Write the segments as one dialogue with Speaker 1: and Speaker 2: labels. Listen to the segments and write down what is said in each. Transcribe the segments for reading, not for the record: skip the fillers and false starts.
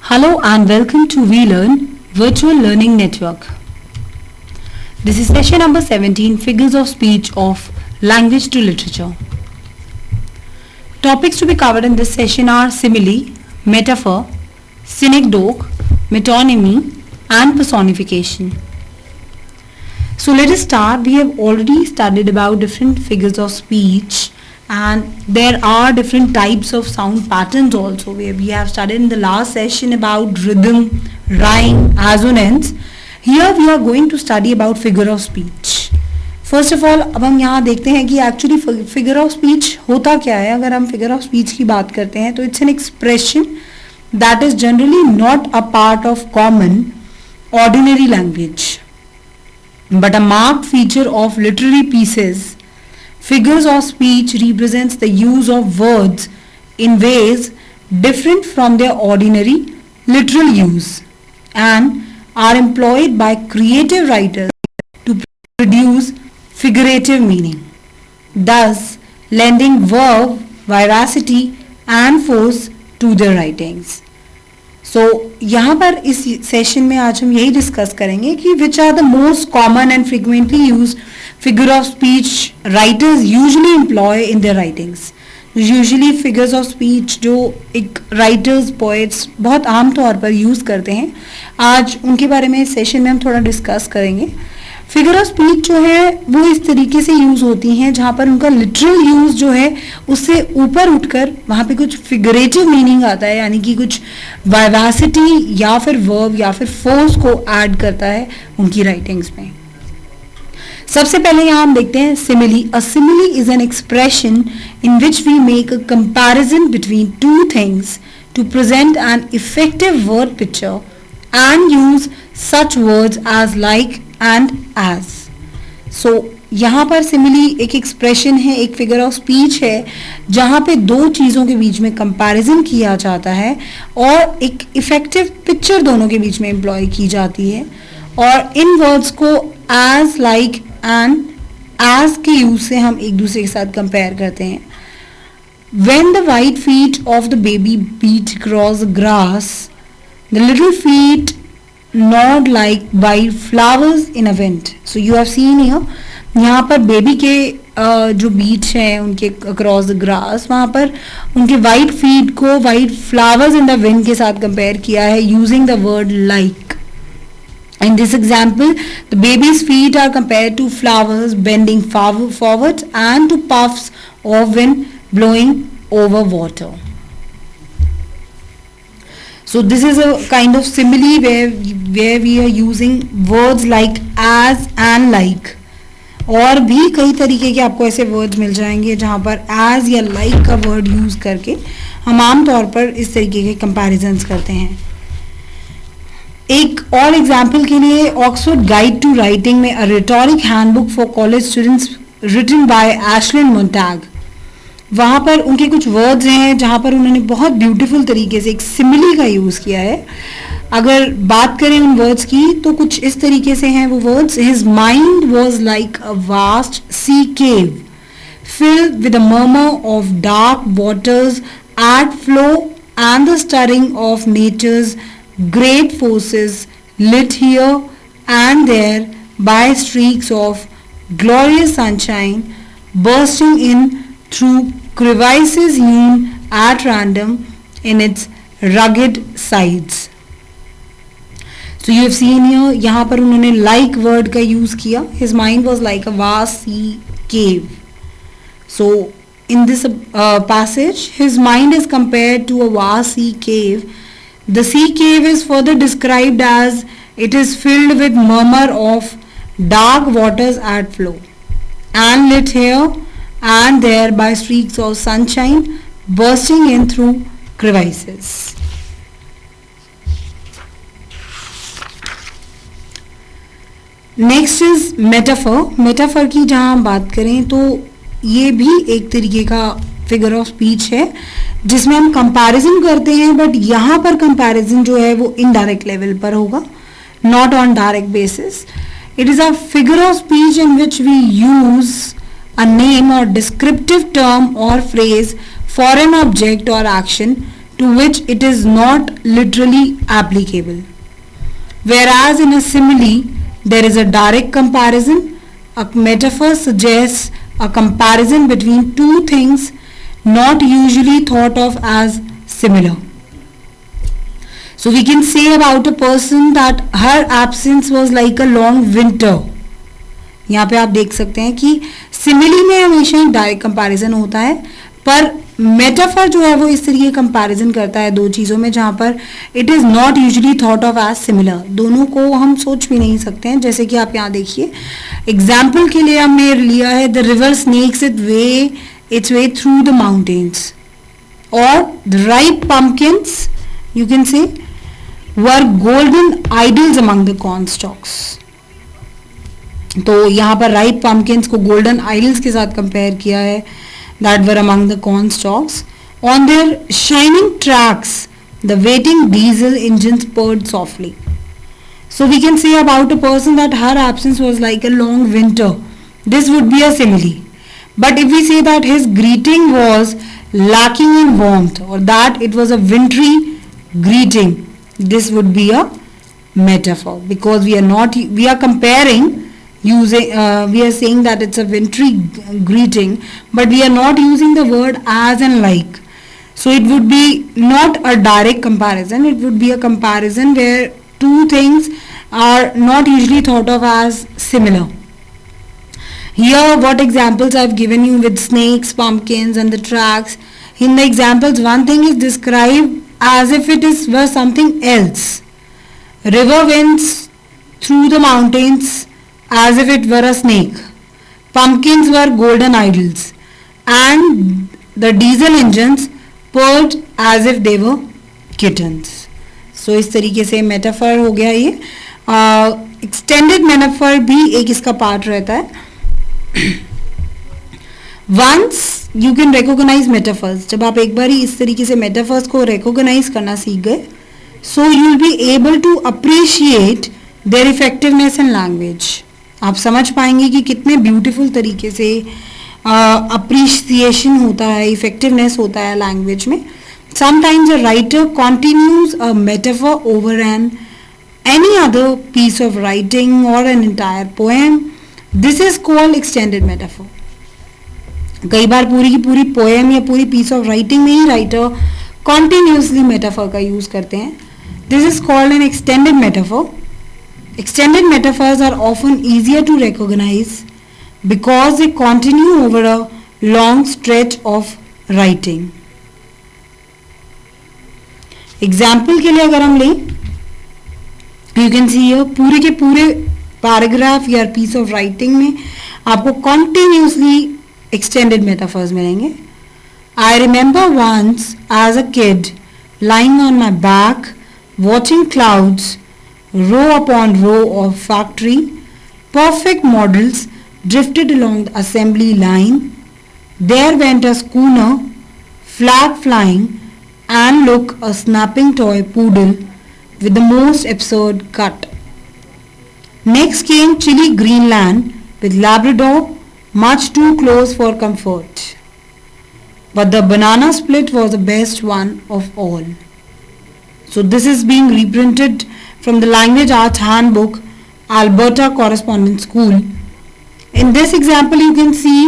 Speaker 1: Hello and welcome to WeLearn Virtual Learning Network. This is session number 17, Figures of Speech of Language to Literature. Topics to be covered in this session are simile, metaphor, synecdoche, metonymy and personification. So let us start. We have already studied about different figures of speech, and there are different types of sound patterns also. We have studied in the last session about rhythm, rhyme, assonance. Here we are going to study about figure of speech. First of all अब हम यहाँ देखते हैं कि actually figure of speech होता क्या है. अगर हम फिगर ऑफ स्पीच की बात करते हैं तो it's an expression that is generally not a part of common ordinary language but a marked feature of literary pieces. Figures of speech represents the use of words in ways different from their ordinary literal use and are employed by creative writers to produce figurative meaning, thus lending verve, vivacity and force to their writings. सो यहाँ पर इस session में आज हम यही discuss करेंगे कि which are the most common and frequently use figure of speech writers usually employ in their writings. Usually figures of speech जो एक राइटर्स पोएट्स बहुत आम तौर पर यूज़ करते हैं, आज उनके बारे में इस सेशन में हम थोड़ा डिस्कस करेंगे. फिगर ऑफ स्पीच जो है वो इस तरीके से यूज़ होती हैं जहाँ पर उनका लिटरल यूज़ जो है उससे ऊपर उठकर वहाँ पे कुछ फिगरेटिव मीनिंग आता है, यानी कि कुछ वाइवासिटी या फिर वर्ब या फिर फोर्स को ऐड करता है उनकी राइटिंग्स में. सबसे पहले यहाँ हम देखते हैं simile. A simile is an expression in which we make a comparison between two things to present an effective word picture and use such words as like and as. So यहाँ पर simile एक expression है, एक figure of speech है जहाँ पे दो चीज़ों के बीच में कंपैरिजन किया जाता है और एक इफेक्टिव पिक्चर दोनों के बीच में एम्प्लॉय की जाती है, और इन वर्ड्स को एज, लाइक एंड एज के यूज से हम एक दूसरे के साथ कंपेयर करते हैं. When the white feet of the baby beat across the grass, the little feet nod like white flowers in a wind. So you have seen here, यहाँ पर बेबी के जो बीट्स हैं उनके अक्रॉस द ग्रास, वहाँ पर उनके white feet को white flowers in the wind के साथ कंपेयर किया है using the word like. In this example, the baby's feet are compared to flowers bending forward and to puffs of wind blowing over water. So this is a kind of simile where we are using words like as and like. और भी कई तरीके के आपको ऐसे words मिल जाएंगे जहाँ पर as या like का वर्ड यूज करके हम आम तौर पर इस तरीके के कंपैरिजन्स करते हैं. एक और एग्जाम्पल के लिए ऑक्सफोर्ड गाइड टू राइटिंग में a rhetoric handbook for college students written by Ashlin Montague, वहाँ पर उनके कुछ वर्ड्स हैं जहाँ पर उन्होंने बहुत ब्यूटीफुल तरीके से एक सिमिली का यूज़ किया है. अगर बात करें उन वर्ड्स की तो कुछ इस तरीके से हैं वो words. His mind was like a vast sea cave filled with a murmur of dark waters at flow and the stirring of nature's great forces lit here and there by streaks of glorious sunshine bursting in through crevices hewn at random in its rugged sides. So you have seen here, यहाँ पर उन्होंने like word का use किया. His mind was like a vast sea cave. So in this passage, his mind is compared to a vast sea cave. The sea cave is further described as it is filled with murmur of dark waters at flow and lit here and there by streaks of sunshine bursting in through crevices. Next is metaphor. Metaphor की जहाँ हम बात करें तो ये भी एक तरीके का फिगर ऑफ स्पीच है जिसमें हम कंपैरिजन करते हैं, बट यहाँ पर कंपैरिजन जो है वो इनडायरेक्ट लेवल पर होगा, not on direct basis. It is a figure of speech in which we use a name or descriptive term or phrase for an object or action to which it is not literally applicable. Whereas in a simile, there is a direct comparison. A metaphor suggests a comparison between two things not usually thought of as similar. So we can say about a person that her absence was like a long winter. यहाँ पे आप देख सकते हैं कि simile में हमेशा direct comparison होता है, पर मेटाफर जो है वो इस तरीके कंपैरिजन करता है दो चीज़ों में जहाँ पर it is not usually thought of as similar. दोनों को हम सोच भी नहीं सकते हैं. जैसे कि आप यहाँ देखिए, एग्जाम्पल के लिए हमने लिया है the river snakes its way through the mountains, or the ripe pumpkins, you can say, were golden idols among the corn stalks. तो यहाँ पर ripe pumpkins को golden idols के साथ कंपेयर किया है, that were among the corn stalks. On their shining tracks, the waiting diesel engines purred softly. So we can say about a person that her absence was like a long winter. This would be a simile. But if we say that his greeting was lacking in warmth, or that it was a wintry greeting, this would be a metaphor, because we are comparing using we are saying that it's a wintry greeting, but we are not using the word as and like. So it would be not a direct comparison, it would be a comparison where two things are not usually thought of as similar. Here what examples I have given you with snakes, pumpkins and the tracks. In the examples, one thing is described as if it were something else. River winds through the mountains as if it were a snake. Pumpkins were golden idols. And the diesel engines purred as if they were kittens. So इस तरीके से metaphor हो गया ये. Extended metaphor भी एक इसका part रहता है. Once you can recognize metaphors, जब आप एक बार ही इस तरीके से metaphors को recognize करना सीख गए, so you will be able to appreciate their effectiveness in language. आप समझ पाएंगे कि कितने beautiful तरीके से appreciation होता है, effectiveness होता है language में. Sometimes a writer continues a metaphor over any other piece of writing or an entire poem. This is called extended metaphor. कई बार पूरी की पूरी पोएम या पूरी पीस ऑफ राइटिंग में ही राइटर कॉन्टिन्यूसली मेटाफर का यूज करते हैं. This is called an extended metaphor. Extended metaphors are often easier to recognise because they continue over a long stretch of writing. Example के लिए अगर हम लें, यू कैन सी पूरे के पूरे पैराग्राफ या पीस ऑफ राइटिंग में आपको कॉन्टिन्यूसली एक्सटेंडेड मेटाफर्स मिलेंगे. I remember once as a kid lying on my back watching clouds row upon row of factory perfect models drifted along the assembly line. There went a schooner, flag flying, and look, a snapping toy poodle with the most absurd cut. Next came chilly Greenland with Labrador, much too close for comfort. But the banana split was the best one of all. So this is being reprinted from the Language Arts Handbook, Alberta Correspondence School. In this example you can see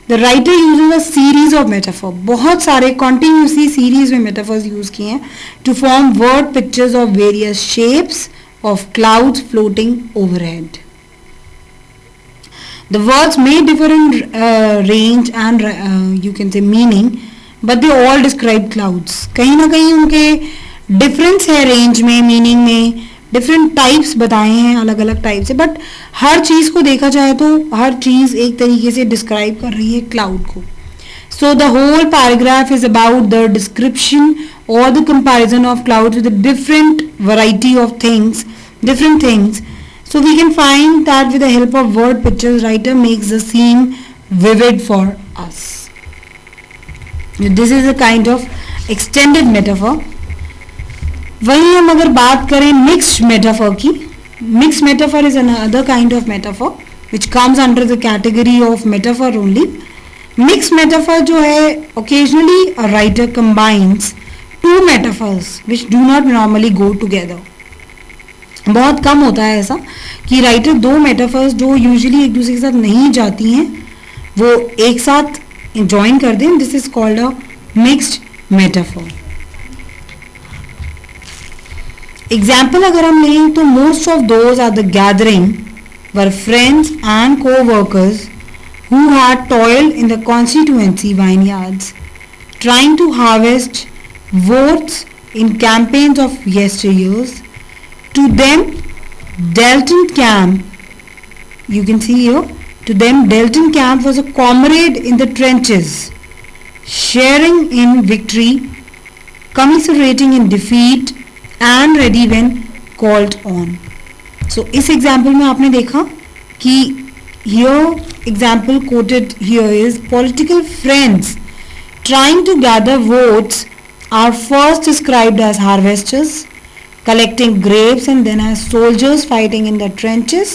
Speaker 1: the writer uses a series of metaphor. बहुत सारे continuously series में metaphors use किए हैं to form word pictures of various shapes of clouds floating overhead. The words may differ in range and you can say meaning, but they all describe clouds. कहीं ना कहीं उनके difference है range में, meaning में, different types बताए हैं अलग अलग type से, but हर चीज़ को देखा जाए तो हर चीज़ एक तरीके से describe कर रही है cloud को. So the whole paragraph is about the description or the comparison of clouds with a different variety of things, different things. So we can find that with the help of word pictures, writer makes the scene vivid for us. This is a kind of extended metaphor. वहीं हम अगर बात करें mixed metaphor की, mixed metaphor is another kind of metaphor which comes under the category of metaphor only. Mixed metaphor जो है occasionally a writer combines two metaphors which do not normally go together. बहुत कम होता है ऐसा कि writer दो metaphors जो usually एक दूसरे के साथ नहीं जाती हैं वो एक साथ ज्वाइन कर दें. This is called a mixed metaphor. Example अगर हम लें तो most of those are the gathering were friends and co-workers who had toiled in the constituency vineyards trying to harvest votes in campaigns of yesteryears. To them, Dalton Camp, you can see here, to them Dalton Camp was a comrade in the trenches, sharing in victory, commiserating in defeat, and ready when called on. So, इस example में आपने देखा कि here example quoted here is political friends trying to gather votes are first described as harvesters, collecting grapes, and then as soldiers fighting in the trenches.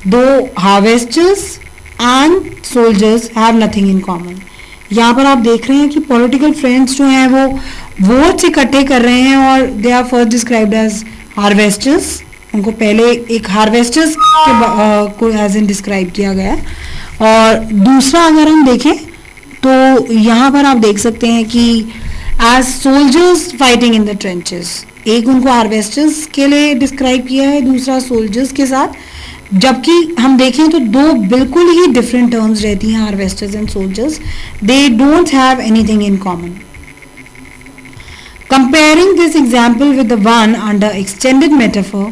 Speaker 1: Though harvesters and soldiers have nothing in common. यहाँ पर आप देख रहे हैं कि political friends जो हैं वो वोट्स इकट्ठे कर रहे हैं और they are first described as harvesters. उनको पहले एक हार्वेस्टर्स को एज इन डिस्क्राइब किया गया है. और दूसरा अगर हम देखें तो यहाँ पर आप देख सकते हैं कि as soldiers fighting in the trenches, एक उनको हार्वेस्टर्स के लिए डिस्क्राइब किया है, दूसरा सोल्जर्स के साथ. जबकि हम देखें तो दो बिल्कुल ही डिफरेंट टर्म्स रहती हैं, harvesters and soldiers. They don't have anything in common. Comparing this example with the one under extended metaphor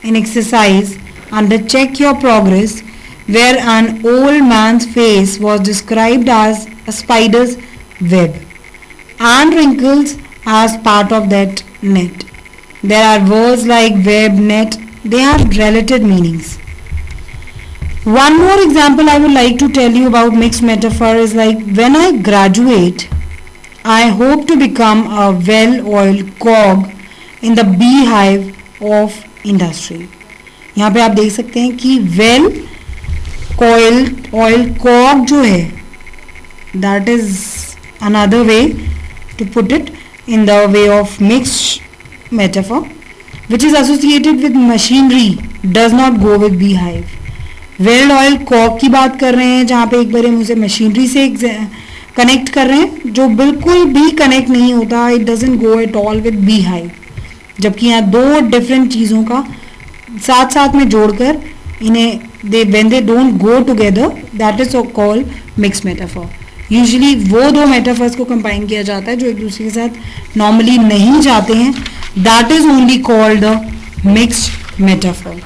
Speaker 1: in exercise under check your progress, where an old man's face was described as a spider's web and wrinkles as part of that net. There are words like web, net, they have related meanings. One more example I would like to tell you about mixed metaphor is like, when I graduate, I hope to become a well-oiled cog in the beehive of industry. यहाँ पे आप देख सकते हैं कि well-oiled cog जो है, that is another way to put it in the way of mixed metaphor, which is associated with machinery, does not go with beehive. well-oiled cog की बात कर रहे हैं जहाँ पे एक बार हम उसे मशीनरी से कनेक्ट कर रहे हैं जो बिल्कुल भी कनेक्ट नहीं होता. It doesn't go at all with bee hive. जबकि यहाँ दो डिफरेंट चीज़ों का साथ साथ में जोड़कर इन्हें when they don't go together, that is called mix metaphor. Usually वो दो मेटाफर्स को कंबाइन किया जाता है जो एक दूसरे के साथ नॉर्मली नहीं जाते हैं. That is only called the mixed metaphor.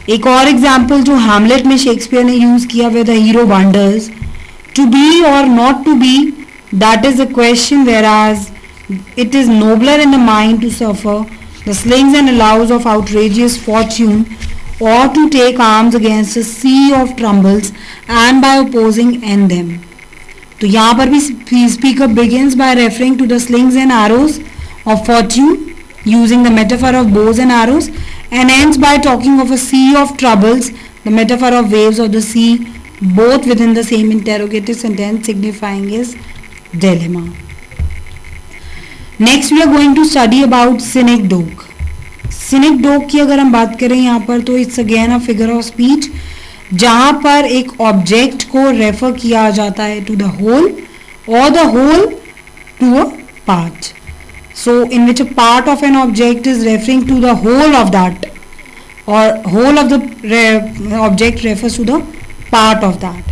Speaker 1: एक और एग्जाम्पल जो हैमलेट में शेक्सपियर ने यूज किया, with the hero wonders, to be or not to be, that is a question, whereas it is nobler in the mind to suffer the slings and allows of outrageous fortune, or to take arms against a sea of troubles and by opposing end them. तो यहाँ पर भी speaker begins by referring to the slings and arrows of fortune using the metaphor of bows and arrows, and ends by talking of a sea of troubles, the metaphor of waves of the sea, both within the same interrogative sentence signifying his dilemma. Next we are going to study about synecdoche. synecdoche की अगर हम बात करें यहाँ पर तो it's again a figure of speech जहाँ पर एक ऑब्जेक्ट को रेफर किया जाता है to the whole or the whole to a part. So in which a part of an object is referring to the whole of that, or whole of the object refers to the part of that.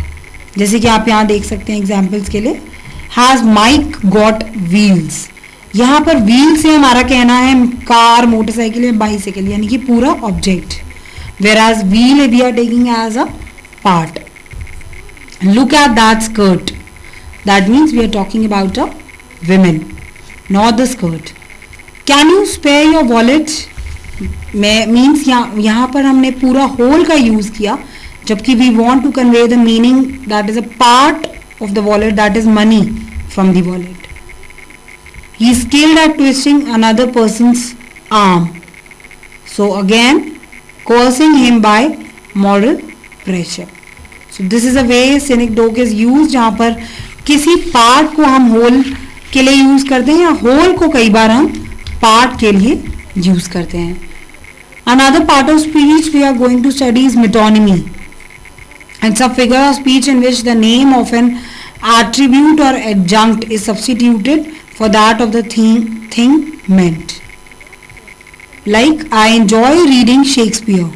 Speaker 1: जैसे कि आप यहाँ देख सकते हैं examples के लिए, has mic got wheels. यहाँ पर व्हील से हमारा कहना है कार, मोटरसाइकिल या बाइसाइकिल, यानी कि पूरा object. Where as wheel we are taking as a part. Look at that skirt, that means we are talking about a women, not the skirt. Can you spare your wallet means यहाँ पर हमने पूरा whole का use किया, जबकि we want to convey the meaning that is a part of the wallet, that is money from the wallet. He is skilled at twisting another person's arm. So again, coercing him by moral pressure. So this is a way synecdoche is used, जहाँ पर किसी part को हम whole के लिए use करते हैं या होल को कई बार हम पार्ट के लिए यूज करते हैं. Another part of speech we are going to study is metonymy. It's a figure of speech in which the name of an attribute or adjunct is substituted for that of the thing meant. Like, I enjoy reading Shakespeare,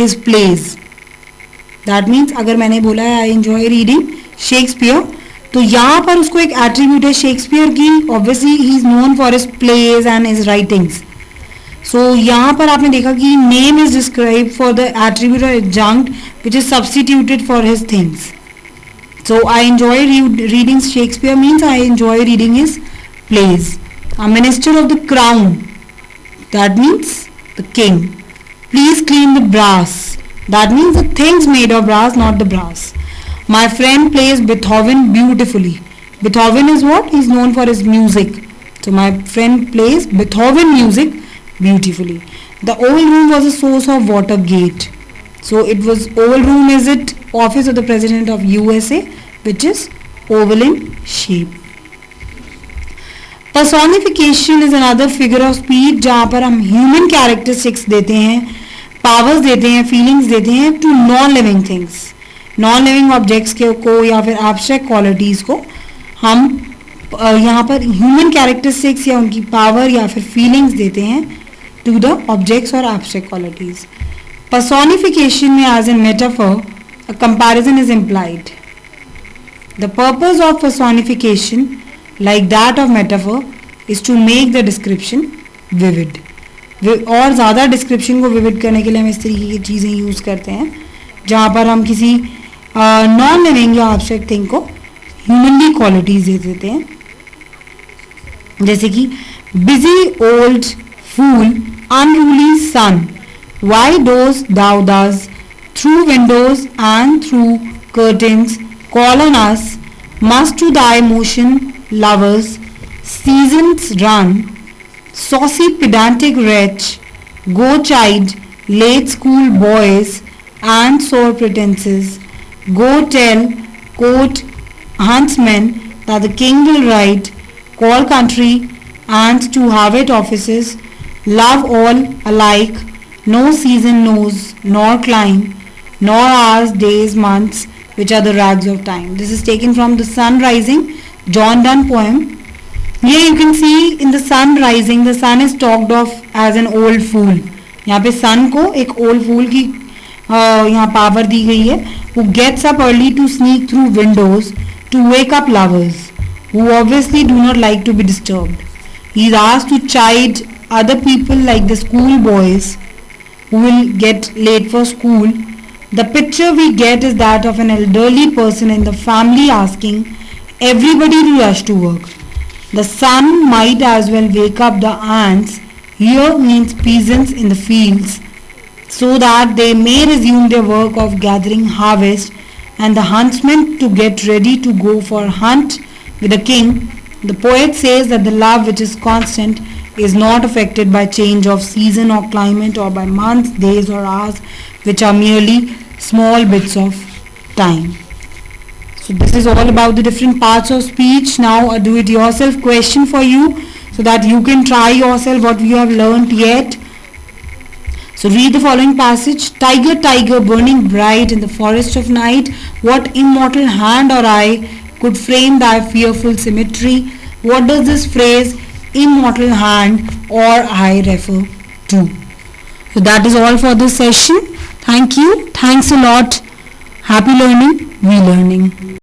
Speaker 1: his plays. That means अगर मैंने बोला है I enjoy reading Shakespeare, तो यहाँ पर उसको एक attribute है शेक्सपियर की. Obviously he is known for his plays and his writings. So यहाँ पर आपने देखा कि name is describe for the attribute और adjunct which is substituted for his things. So I enjoy reading Shakespeare means I enjoy reading his plays. A minister of the crown, that means the king. Please clean the brass, that means the things made of brass, not the brass. My friend plays Beethoven beautifully. Beethoven is what? He is known for his music. So my friend plays Beethoven music beautifully. The Oval Room was a source of Watergate. So it was, Oval Room is it office of the President of USA, which is oval in shape. Personification is another figure of speech जहाँ पर हम human characteristics देते हैं, powers देते हैं, feelings देते हैं to non-living things. Non living objects को या फिर एब्स्ट्रैक्ट क्वालिटीज़ को हम यहाँ पर ह्यूमन कैरेक्टरिस्टिक्स या उनकी पावर या फिर फीलिंग्स देते हैं टू द ऑब्जेक्ट्स और एब्स्ट्रैक्ट क्वालिटीज़. पर्सोनिफिकेशन में as an metaphor a comparison is implied. The purpose of personification like that of metaphor is to make the description vivid. और ज़्यादा डिस्क्रिप्शन को विविड करने के लिए हम इस तरीके की चीज़ें यूज़ करते हैं जहाँ पर हम किसी नॉन लिविंग या एब्स्ट्रैक्ट थिंग को ह्यूमनली क्वालिटीज दे देते हैं. जैसे कि busy old fool unruly sun, why dost thou thus through windows and through curtains call on us, must to thy motion lovers, seasons run, saucy pedantic wretch, go child, late school boys and sore pretenses, go tell court huntsmen that the king will ride, call country and to have it offices, love all alike, no season knows nor climb, nor hours, days, months, which are the rags of time. This is taken from the Sun Rising, John Donne poem. Here you can see in the sun rising, the sun is talked of as an old fool. यहाँ पे sun को एक old fool की यहाँ power दी गई है. who gets up early to sneak through windows to wake up lovers who obviously do not like to be disturbed. He is asked to chide other people like the school boys who will get late for school. The picture we get is that of an elderly person in the family asking everybody to rush to work. The sun might as well wake up the ants, here means peasants in the fields, so that they may resume their work of gathering harvest, and the huntsmen to get ready to go for hunt with the king. The poet says that the love which is constant is not affected by change of season or climate or by months, days or hours, which are merely small bits of time. So this is all about the different parts of speech. Now a do-it-yourself question for you so that you can try yourself what you have learnt yet. So read the following passage. Tiger, tiger, burning bright in the forest of night, what immortal hand or eye could frame thy fearful symmetry? What does this phrase immortal hand or eye refer to? So that is all for this session. Thank you. Thanks a lot. Happy learning, we learning.